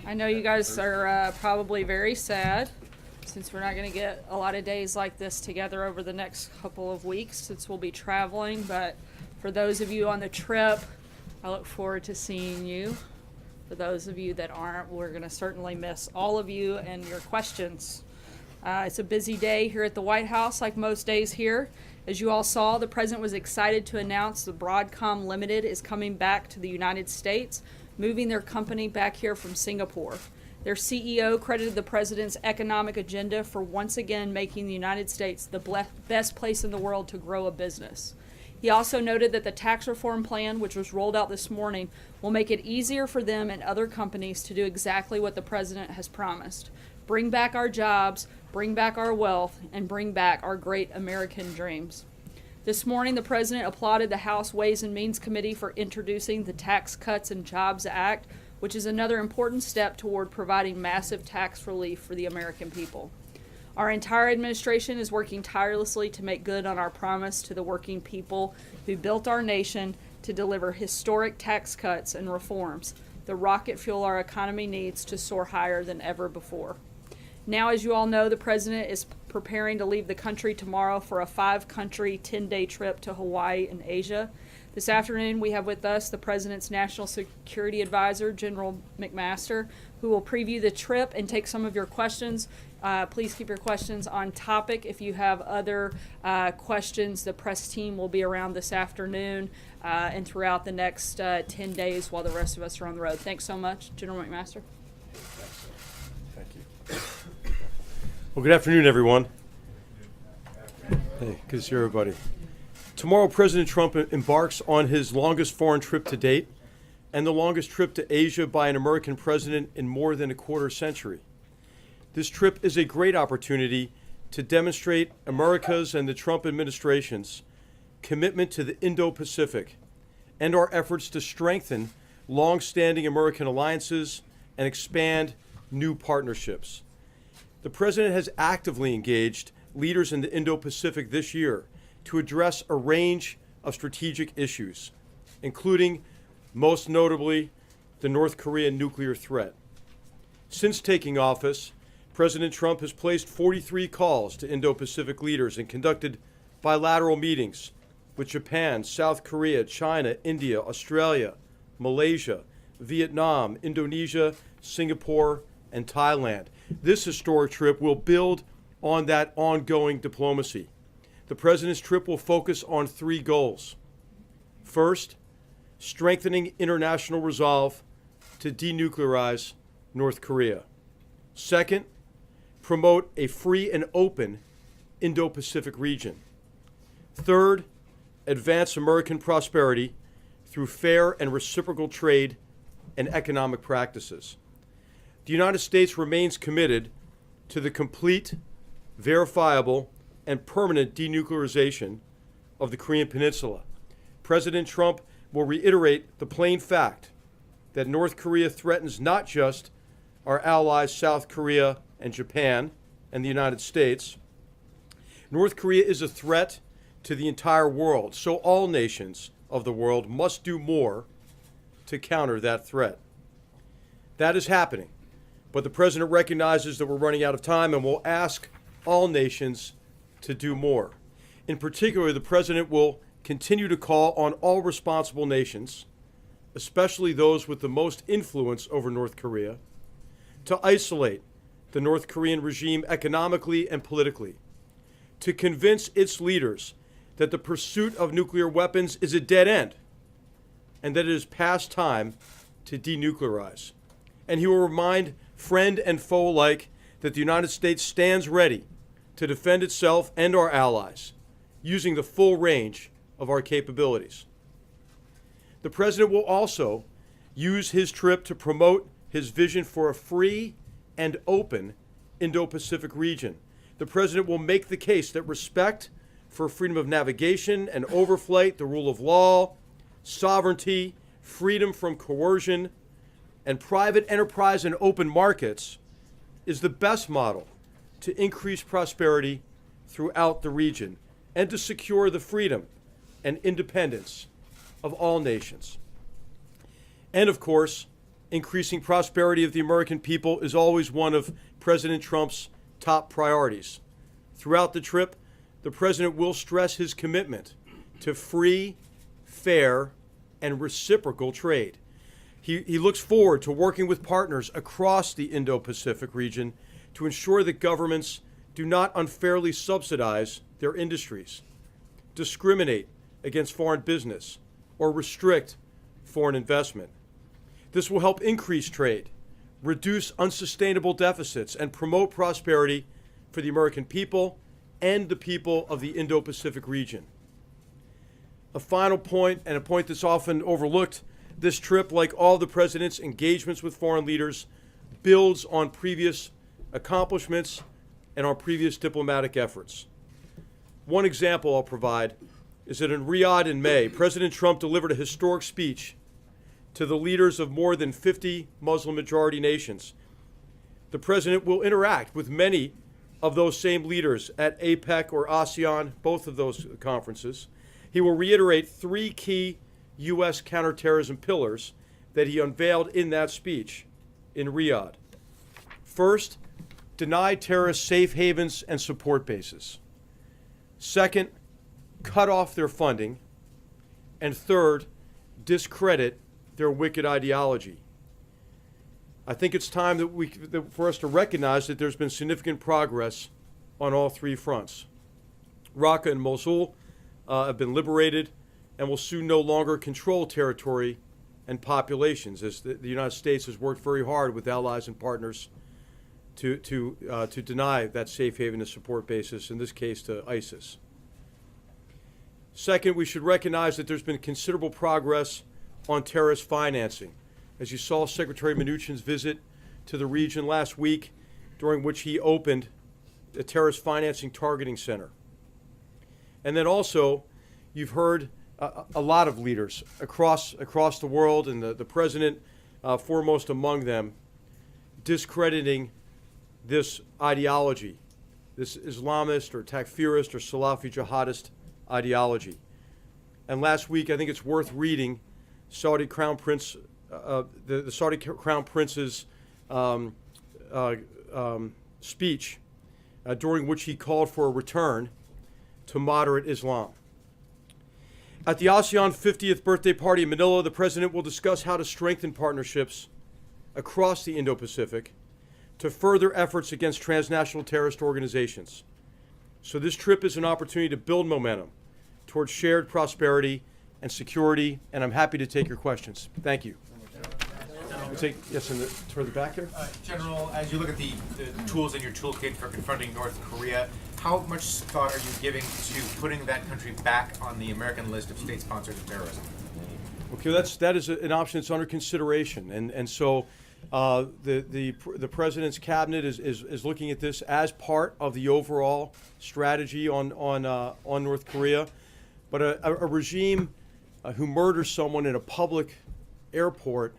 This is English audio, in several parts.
I know you guys are probably very sad since we're not going to get a lot of days like this together over the next couple of weeks since we'll be traveling. But for those of you on the trip, I look forward to seeing you. For those of you that aren't, we're going to certainly miss all of you and your questions. It's a busy day here at the White House, like most days here. As you all saw, the president was excited to announce the Broadcom Limited is coming back to the United States, moving their company back here from Singapore. Their CEO credited the president's economic agenda for once again making the United States the best place in the world to grow a business. He also noted that the tax reform plan, which was rolled out this morning, will make it easier for them and other companies to do exactly what the president has promised. Bring back our jobs, bring back our wealth, and bring back our great American dreams. This morning, the president applauded the House Ways and Means Committee for introducing the Tax Cuts and Jobs Act, which is another important step toward providing massive tax relief for the American people. Our entire administration is working tirelessly to make good on our promise to the working people who built our nation to deliver historic tax cuts and reforms, the rocket fuel our economy needs to soar higher than ever before. Now, as you all know, the president is preparing to leave the country tomorrow for a 5-country, 10-day trip to Hawaii and Asia. This afternoon, we have with us the president's National Security Advisor, General McMaster, who will preview the trip and take some of your questions. Please keep your questions on topic. If you have other questions, the press team will be around this afternoon and throughout the next 10 days while the rest of us are on the road. Thanks so much, General McMaster. Thank you. Well, good afternoon, everyone. Hey, good to see everybody. Tomorrow, President Trump embarks on his longest foreign trip to date and the longest trip to Asia by an American president in more than a quarter century. This trip is a great opportunity to demonstrate America's and the Trump administration's commitment to the Indo-Pacific and our efforts to strengthen long-standing American alliances and expand new partnerships. The president has actively engaged leaders in the Indo-Pacific this year to address a range of strategic issues, including, most notably, the North Korean nuclear threat. Since taking office, President Trump has placed 43 calls to Indo-Pacific leaders and conducted bilateral meetings with Japan, South Korea, China, India, Australia, Malaysia, Vietnam, Indonesia, Singapore, and Thailand. This historic trip will build on that ongoing diplomacy. The president's trip will focus on 3 goals. First, strengthening international resolve to denuclearize North Korea. Second, promote a free and open Indo-Pacific region. Third, advance American prosperity through fair and reciprocal trade and economic practices. The United States remains committed to the complete, verifiable, and permanent denuclearization of the Korean Peninsula. President Trump will reiterate the plain fact that North Korea threatens not just our allies South Korea and Japan and the United States. North Korea is a threat to the entire world, so all nations of the world must do more to counter that threat. That is happening, but the president recognizes that we're running out of time and will ask all nations to do more. In particular, the president will continue to call on all responsible nations, especially those with the most influence over North Korea, to isolate the North Korean regime economically and politically, to convince its leaders that the pursuit of nuclear weapons is a dead end and that it is past time to denuclearize. And he will remind friend and foe alike that the United States stands ready to defend itself and our allies using the full range of our capabilities. The president will also use his trip to promote his vision for a free and open Indo-Pacific region. The president will make the case that respect for freedom of navigation and overflight, the rule of law, sovereignty, freedom from coercion, and private enterprise and open markets is the best model to increase prosperity throughout the region and to secure the freedom and independence of all nations. And of course, Increasing prosperity of the American people is always one of President Trump's top priorities. Throughout the trip, the president will stress his commitment to free, fair, and reciprocal trade. He looks forward to working with partners across the Indo-Pacific region to ensure that governments do not unfairly subsidize their industries, discriminate against foreign business, or restrict foreign investment. This will help increase trade, reduce unsustainable deficits, and promote prosperity for the American people and the people of the Indo-Pacific region. A final point, and a point that's often overlooked, this trip, like all the president's engagements with foreign leaders, builds on previous accomplishments and on previous diplomatic efforts. One example I'll provide is that in Riyadh in May, President Trump delivered a historic speech to the leaders of more than 50 Muslim-majority nations. The president will interact with many of those same leaders at APEC or ASEAN, both of those conferences. He will reiterate three key U.S. counterterrorism pillars that he unveiled in that speech in Riyadh. First, deny terrorists safe havens and support bases. Second, cut off their funding. And third, discredit their wicked ideology. I think it's time for us to recognize that there's been significant progress on all three fronts. Raqqa and Mosul have been liberated and will soon no longer control territory and populations, as the United States has worked very hard with allies and partners to deny that safe haven and support basis, in this case to ISIS. Second, we should recognize that there's been considerable progress on terrorist financing. As you saw Secretary Mnuchin's visit to the region last week, during which he opened a terrorist financing targeting center. And then also, you've heard a lot of leaders across the world, and the president foremost among them, discrediting this ideology, this Islamist or Takfirist or Salafi jihadist ideology. And last week, I think it's worth reading Saudi Crown Prince, the Saudi Crown Prince's speech, during which he called for a return to moderate Islam. At the ASEAN 50th birthday party in Manila, the president will discuss how to strengthen partnerships across the Indo-Pacific to further efforts against transnational terrorist organizations. So this trip is an opportunity to build momentum towards shared prosperity and security, and I'm happy to take your questions. Thank you. Yes, toward the back there. General, as you look at the tools in your toolkit for confronting North Korea, how much thought are you giving to putting that country back on the American list of state sponsors of terrorism? Okay, that is an option that's under consideration, and so the president's cabinet is looking at this as part of the overall strategy on North Korea. But a regime who murders someone in a public airport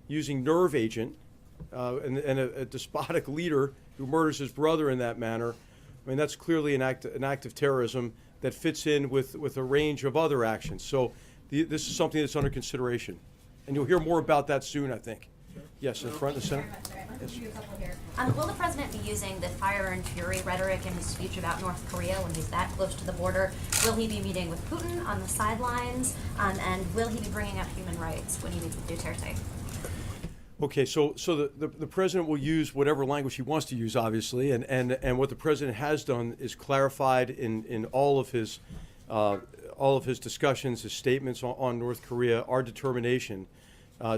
using nerve agent, and a despotic leader who murders his brother in that manner, I mean, that's clearly an act of terrorism that fits in with a range of other actions. So this is something that's under consideration. And you'll hear more about that soon, I think. Yes, in front of the center. Yes. Will the president be using the fire and fury rhetoric in his speech about North Korea when he's that close to the border? Will he be meeting with Putin on the sidelines? And will he be bringing up human rights when he meets with Duterte? Okay, so the president will use whatever language he wants to use, obviously, and what the president has done is clarified in all of his discussions, his statements on North Korea, our determination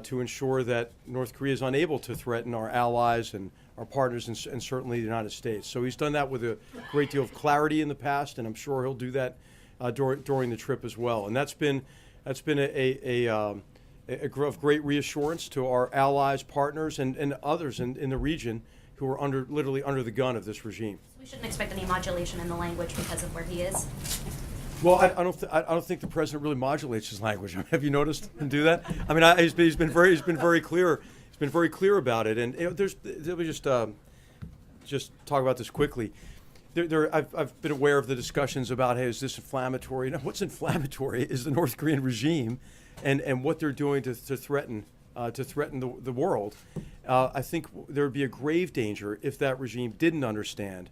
to ensure that North Korea is unable to threaten our allies and our partners and certainly the United States. So he's done that with a great deal of clarity in the past, and I'm sure he'll do that during the trip as well. And that's been of great reassurance to our allies, partners, and others in the region who are literally under the gun of this regime. So we shouldn't expect any modulation in the language because of where he is? Well, I don't think the president really modulates his language. Have you noticed him do that? I mean, he's been very clear. He's been very clear about it. And let me just talk about this quickly. I've been aware of the discussions about, hey, is this inflammatory? No, what's inflammatory is the North Korean regime and what they're doing to threaten to threaten the world. I think there would be a grave danger if that regime didn't understand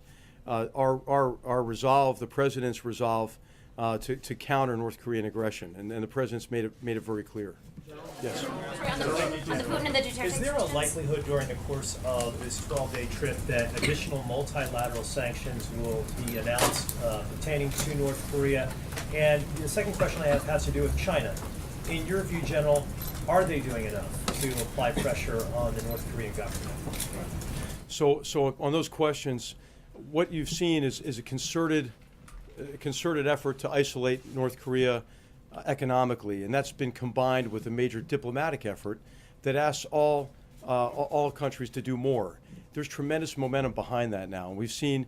our resolve, the president's resolve, to counter North Korean aggression, and the president's made it very clear. Yes. Sorry, on the Putin and the Duterte Is there a sanctions? likelihood during the course of this 12-day trip that additional multilateral sanctions will be announced pertaining to North Korea? And the second question I have has to do with China. In your view, General, are they doing enough to apply pressure on the North Korean government? So on those questions, what you've seen is a concerted effort to isolate North Korea economically, and that's been combined with a major diplomatic effort that asks all countries to do more. There's tremendous momentum behind that now. We've seen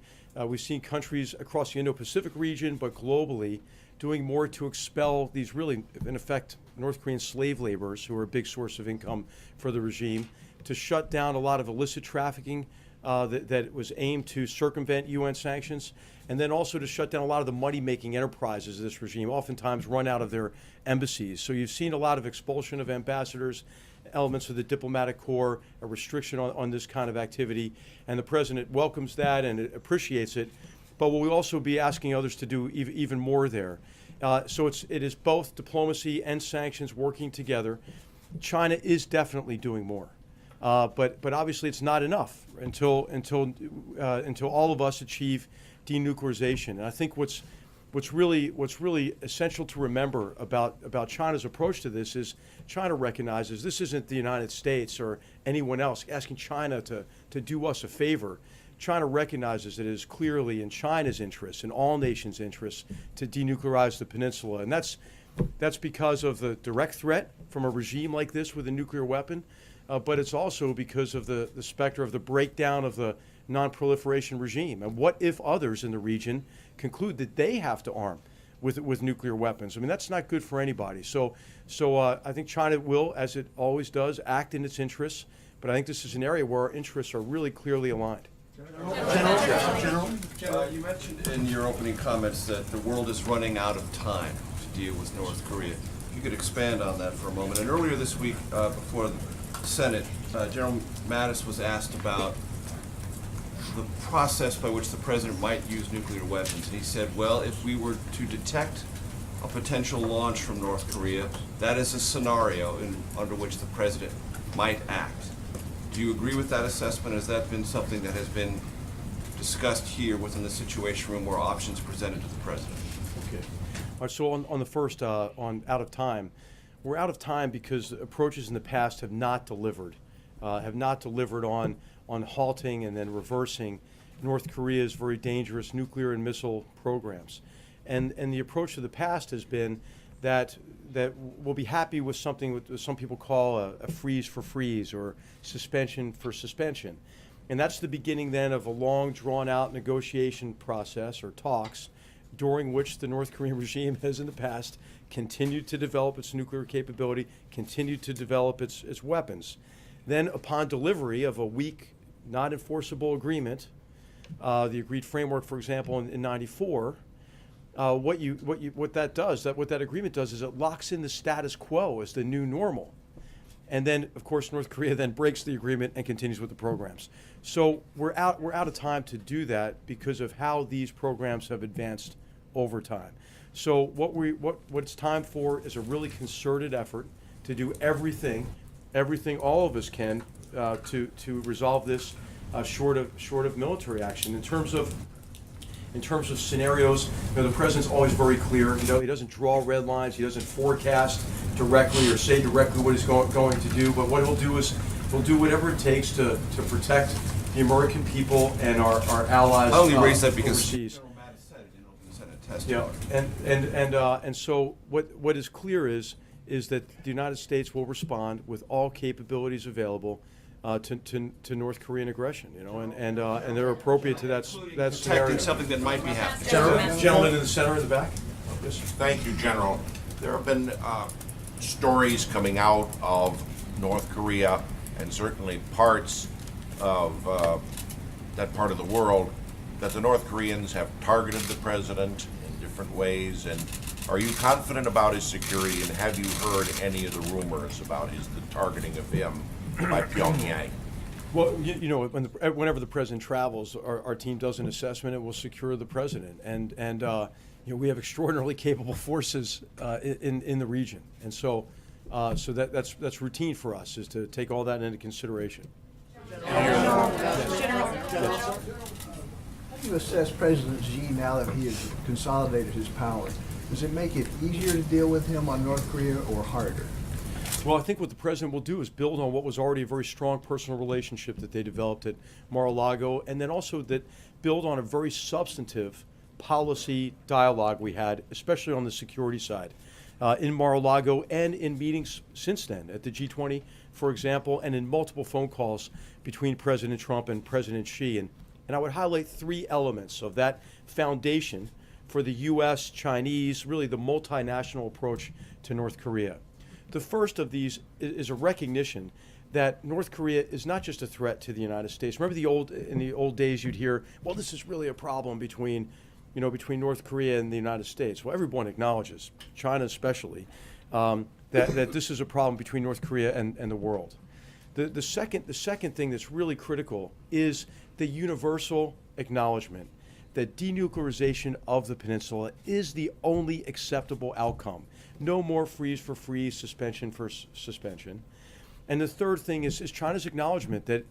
countries across the Indo-Pacific region, but globally, doing more to expel these really, in effect, North Korean slave laborers who are a big source of income for the regime, to shut down a lot of illicit trafficking that was aimed to circumvent UN sanctions, and then also to shut down a lot of the money-making enterprises of this regime, oftentimes run out of their embassies. So you've seen a lot of expulsion of ambassadors, elements of the diplomatic corps, a restriction on this kind of activity, and the president welcomes that and appreciates it, but will also be asking others to do even more there. So it is both diplomacy and sanctions working together. China is definitely doing more. But obviously it's not enough until all of us achieve denuclearization. And I think what's really essential to remember about China's approach to this is China recognizes this isn't the United States or anyone else asking China to do us a favor. China recognizes that it is clearly in China's interest, in all nations' interests, to denuclearize the peninsula. And that's because of the direct threat from a regime like this with a nuclear weapon. But it's also because of the specter of the breakdown of the non-proliferation regime. And what if others in the region conclude that they have to arm with nuclear weapons? I mean, that's not good for anybody. So I think China will, as it always does, act in its interests. But I think this is an area where our interests are really clearly aligned. General, you mentioned in your opening comments that the world is running out of time to deal with North Korea. If you could expand on that for a moment. And earlier this week, before the Senate, General Mattis was asked about the process by which the president might use nuclear weapons. And he said, well, if we were to detect a potential launch from North Korea, that is a scenario under which the president might act. Do you agree with that assessment? Has that been something that has been discussed here within the Situation Room or options presented to the president? Okay. All right, so on the first, on out of time, we're out of time because approaches in the past have not delivered on halting and then reversing North Korea's very dangerous nuclear and missile programs. And the approach of the past has been that we'll be happy with something what some people call a freeze for freeze or suspension for suspension. And that's the beginning then of a long drawn-out negotiation process or talks during which the North Korean regime has in the past continued to develop its nuclear capability, continued to develop its weapons. Then upon delivery of a weak, not enforceable agreement, the agreed framework, for example, in 94, what that agreement does is it locks in the status quo as the new normal. And then, of course, North Korea then breaks the agreement and continues with the programs. So we're out of time to do that because of how these programs have advanced over time. So what it's time for is a really concerted effort to do everything all of us can to resolve this short of military action. In terms of scenarios, the president's always very clear. He doesn't draw red lines. He doesn't forecast directly or say directly what he's going to do. But what he'll do is he'll do whatever it takes to protect the American people and our allies. I only raise that because overseas. General Mattis said it in open Senate testimony. Yeah, and so what is clear is that the United States will respond with all capabilities available to North Korean aggression, and they're appropriate to that scenario. Protecting something that might be happening. Gentleman in the center in the back. Yes. Thank you, General. There have been stories coming out of North Korea and certainly parts of that part of the world that the North Koreans have targeted the president in different ways and Are you confident about his security, and have you heard any of the rumors about the targeting of him by Pyongyang? Well, you know, whenever the president travels, our team does an assessment and will secure the president. And you know, we have extraordinarily capable forces in the region. And so that's routine for us, is to take all that into consideration. How do you assess President Xi now that he has consolidated his power? Does it make it easier to deal with him on North Korea or harder? Well, I think what the president will do is build on what was already a very strong personal relationship that they developed at Mar-a-Lago, and then also that build on a very substantive policy dialogue we had, especially on the security side, in Mar-a-Lago and in meetings since then, at the G20, for example, and in multiple phone calls between President Trump and President Xi. And I would highlight three elements of that foundation for the U.S., Chinese, really the multinational approach to North Korea. The first of these is a recognition that North Korea is not just a threat to the United States. Remember in the old days you'd hear, well, this is really a problem between North Korea and the United States. Well, everyone acknowledges, China especially, that this is a problem between North Korea and the world. The second thing that's really critical is the universal acknowledgement that denuclearization of the peninsula is the only acceptable outcome. No more freeze for freeze, suspension for suspension. And the third thing is China's acknowledgement that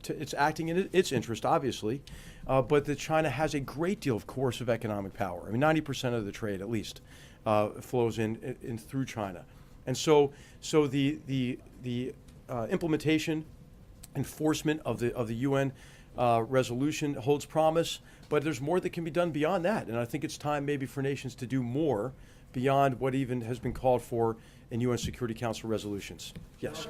it's acting in its interest, obviously, but that China has a great deal of coercive economic power. I mean, 90% of the trade, at least, flows in through China. And so the implementation, enforcement of the UN resolution holds promise, but there's more that can be done beyond that. And I think it's time maybe for nations to do more beyond what even has been called for in UN Security Council resolutions. Yes.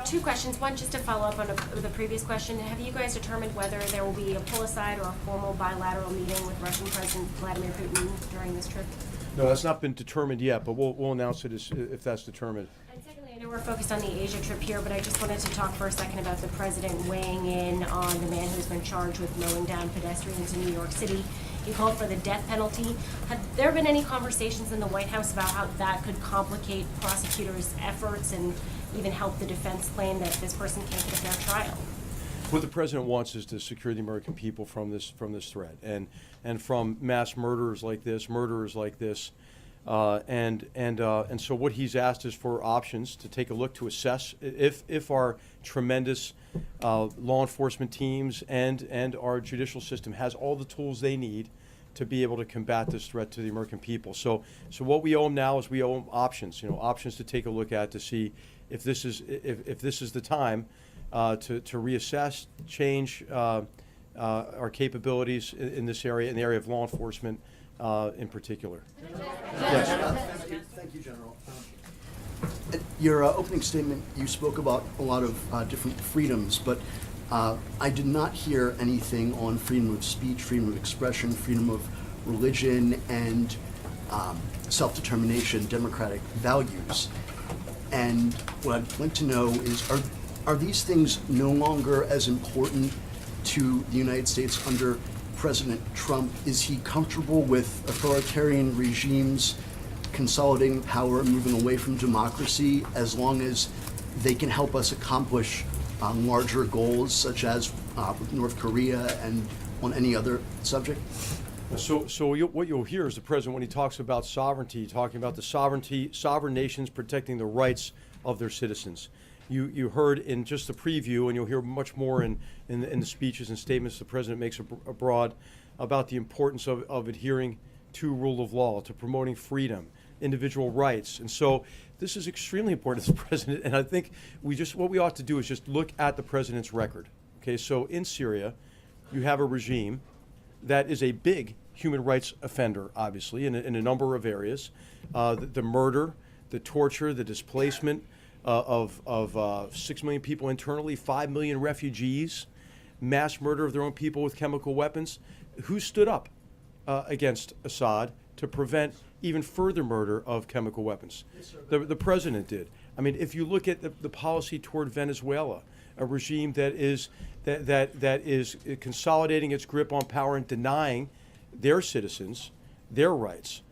Two questions. One, just to follow up on the previous question. Have you guys determined whether there will be a pull-aside or a formal bilateral meeting with Russian President Vladimir Putin during this trip? No, that's not been determined yet, but we'll announce it if that's determined. And secondly, I know we're focused on the Asia trip here, but I just wanted to talk for a second about the president weighing in on the man who's been charged with mowing down pedestrians in New York City. He called for the death penalty. Have there been any conversations in the White House about how that could complicate prosecutors' efforts and even help the defense claim that this person can't get a fair trial? What the president wants is to secure the American people from this threat and from mass murderers like this, and so what he's asked is for options to take a look to assess if our tremendous law enforcement teams and our judicial system has all the tools they need to be able to combat this threat to the American people. So what we owe them now is we owe them options, options to take a look at to see if this is the time to reassess, change our capabilities in this area, in the area of law enforcement in particular. Yes. Thank you, General. At your opening statement, you spoke about a lot of different freedoms, but I did not hear anything on freedom of speech, freedom of expression, freedom of religion, and self-determination, democratic values. And what I'd like to know is, are these things no longer as important to the United States under President Trump? Is he comfortable with authoritarian regimes consolidating power and moving away from democracy as long as they can help us accomplish larger goals, such as with North Korea and on any other subject? So what you'll hear is the president, when he talks about sovereignty, talking about the sovereign nations protecting the rights of their citizens. You heard in just the preview, and you'll hear much more in the speeches and statements the president makes abroad about the importance of adhering to rule of law, to promoting freedom, individual rights. And so this is extremely important to the president, and I think what we ought to do is just look at the president's record. Okay, so in Syria, you have a regime that is a big human rights offender, obviously, in a number of areas. The murder, the torture, the displacement of 6 million people internally, 5 million refugees, mass murder of their own people with chemical weapons. Who stood up against Assad to prevent even further murder of chemical weapons? The president did. I mean, if you look at the policy toward Venezuela, a regime that is consolidating its grip on power and denying their citizens their rights,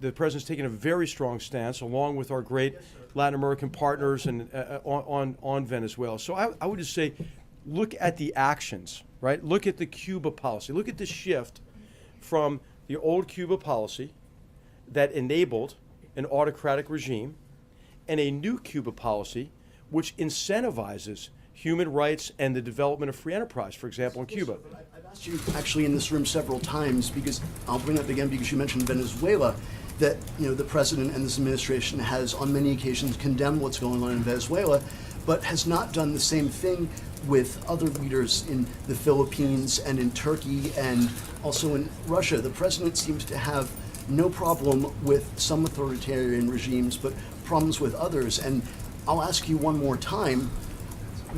the president's taken a very strong stance, along with our great Latin American partners, and on Venezuela. So I would just say, look at the actions, right? Look at the Cuba policy. Look at the shift from the old Cuba policy that enabled an autocratic regime, and a new Cuba policy which incentivizes human rights and the development of free enterprise, for example, in Cuba. I've asked you actually in this room several times, because I'll bring up again because you mentioned Venezuela, that the president and this administration has on many occasions condemned what's going on in Venezuela, but has not done the same thing with other leaders in the Philippines and in Turkey and also in Russia. The president seems to have no problem with some authoritarian regimes, but problems with others. And I'll ask you one more time,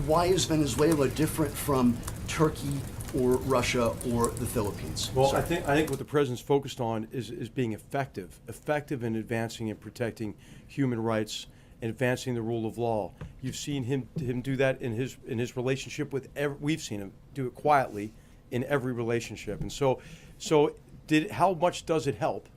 why is Venezuela different from Turkey or Russia or the Philippines? Well, I think what the president's focused on is being effective in advancing and protecting human rights and advancing the rule of law. You've seen him do that in his relationship with we've seen him do it quietly in every relationship. And so how much does it help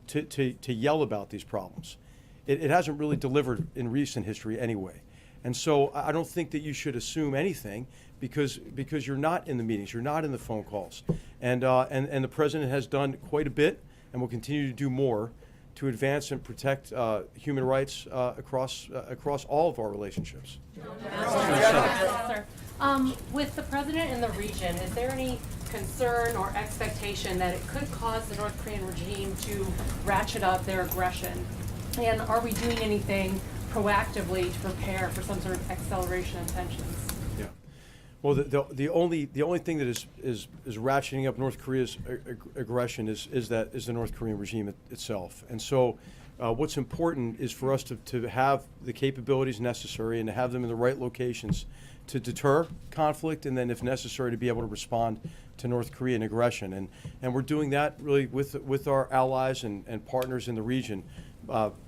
to yell about these problems? It hasn't really delivered in recent history anyway. And so I don't think that you should assume anything because you're not in the meetings, you're not in the phone calls. And the president has done quite a bit and will continue to do more to advance and protect human rights across all of our relationships. With the president in the region, is there any concern or expectation that it could cause the North Korean regime to ratchet up their aggression? And are we doing anything proactively to prepare for some sort of acceleration in tensions? Yeah. Well, the only thing that is ratcheting up North Korea's aggression is the North Korean regime itself. And so, what's important is for us to have the capabilities necessary and to have them in the right locations to deter conflict, and then, if necessary, to be able to respond to North Korean aggression. And we're doing that really with our allies and partners in the region.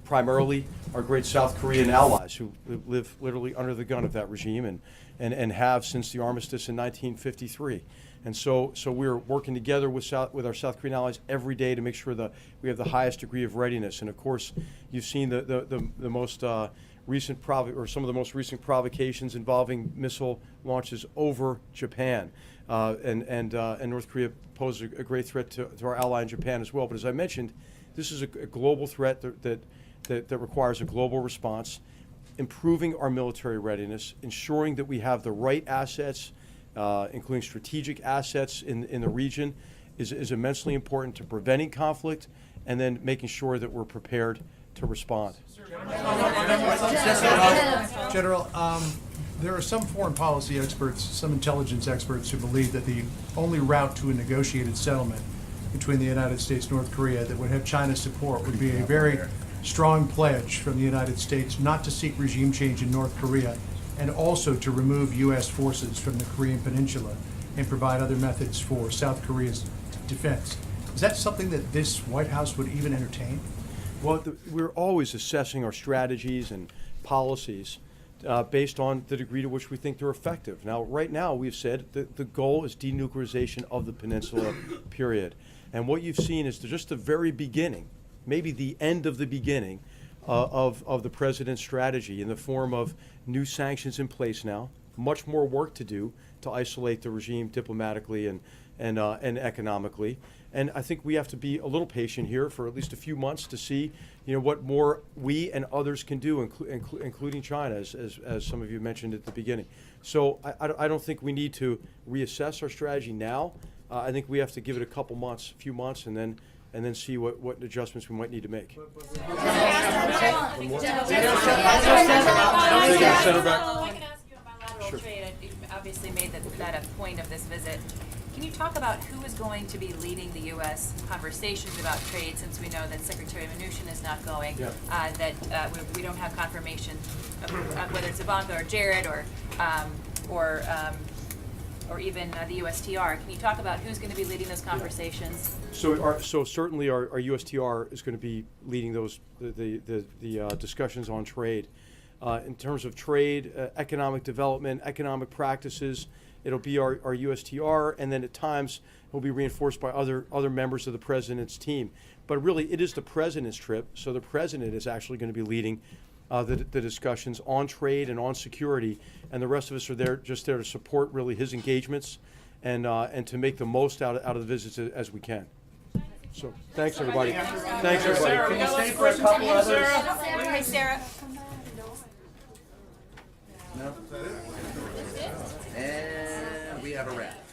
Primarily our great South Korean allies who live literally under the gun of that regime and have since the armistice in 1953. And so we're working together with our South Korean allies every day to make sure that we have the highest degree of readiness. And of course, you've seen the most recent some of the most recent provocations involving missile launches over Japan, and North Korea poses a great threat to our ally in Japan as well. But as I mentioned, this is a global threat that requires a global response. Improving our military readiness, ensuring that we have the right assets, including strategic assets in the region, is immensely important to preventing conflict, and then making sure that we're prepared to respond. General, there are some foreign policy experts, some intelligence experts who believe that the only route to a negotiated settlement between the United States and North Korea that would have China's support would be a very strong pledge from the United States not to seek regime change in North Korea, and also to remove U.S. forces from the Korean Peninsula and provide other methods for South Korea's defense. Is that something that this White House would even entertain? Well, we're always assessing our strategies and policies based on the degree to which we think they're effective. Now, right now, we've said that the goal is denuclearization of the peninsula, period. And what you've seen is just the very beginning, maybe the end of the beginning of the president's strategy in the form of new sanctions in place now, much more work to do to isolate the regime diplomatically and economically. And I think we have to be a little patient here for at least a few months to see, what more we and others can do, including China, as some of you mentioned at the beginning. So I don't think we need to reassess our strategy now. I think we have to give it a few months, and then see what adjustments we might need to make. I can ask you about bilateral trade. You obviously made that a point of this visit. Can you talk about who is going to be leading the U.S. conversations about trade, since we know that Secretary Mnuchin is not going, that we don't have confirmation of whether it's Ivanka or Jared or even the USTR. Can you talk about who's going to be leading those conversations? So certainly our USTR is going to be leading the discussions on trade. In terms of trade, economic development, economic practices, it'll be our USTR, and then at times it will be reinforced by other members of the president's team. But really, it is the president's trip, so the president is actually going to be leading the discussions on trade and on security, and the rest of us are there to support really his engagements and to make the most out of the visits as we can. So thanks everybody. Thanks everybody. Can you stay for a couple others? Hey, Sarah. And we have a wrap.